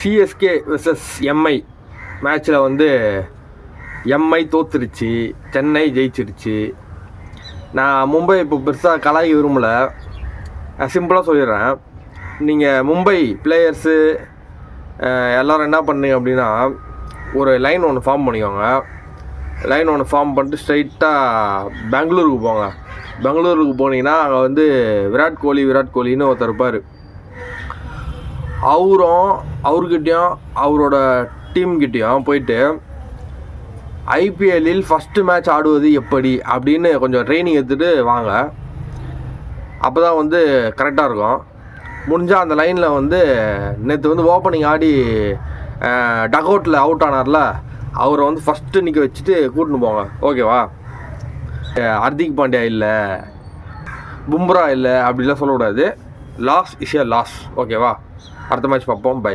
CSK versus Mi மேட்ச்சில் வந்து Mi தோத்துருச்சு, Chennai ஜெயிச்சிருச்சு. நான் மும்பை இப்போ பெருசாக கலாய்க்க விரும்பலை, சிம்பிளாக சொல்லிடுறேன். நீங்கள் மும்பை பிளேயர்ஸு எல்லோரும் என்ன பண்ணுங்க அப்படின்னா, ஒரு லைன் ஒன்று ஃபார்ம் பண்ணிக்கோங்க. லைன் ஒன்று ஃபார்ம் பண்ணிட்டு ஸ்ட்ரைட்டாக பெங்களூருக்கு போங்க. பெங்களூருக்கு போனீங்கன்னா அங்கே வந்து விராட் கோலின்னு ஒருத்தர் இருப்பார். அவர்கிட்டையும் அவரோட டீம்கிட்டையும் போயிட்டு ஐபிஎல்லில் ஃபஸ்ட்டு மேட்ச் ஆடுவது எப்படி அப்படின்னு கொஞ்சம் ட்ரைனிங் எடுத்துகிட்டு வாங்க. அப்போ தான் வந்து கரெக்டாக இருக்கும். முடிஞ்சால் அந்த லைனில் வந்து நேற்று வந்து ஓப்பனிங் ஆடி டக்அவுட்டில் அவுட் ஆனார்ல, அவரை வந்து ஃபஸ்ட்டு நிற்க வச்சுட்டு கூட்டின்னு போங்க, ஓகேவா? ஹர்திக் பாண்டியா இல்லை, பும்ரா இல்லை அப்படிலாம் சொல்லக்கூடாது. லாஸ் இஸ் ஏ லாஸ், ஓகேவா? அடுத்த மேட்ச் பார்ப்போம். பை.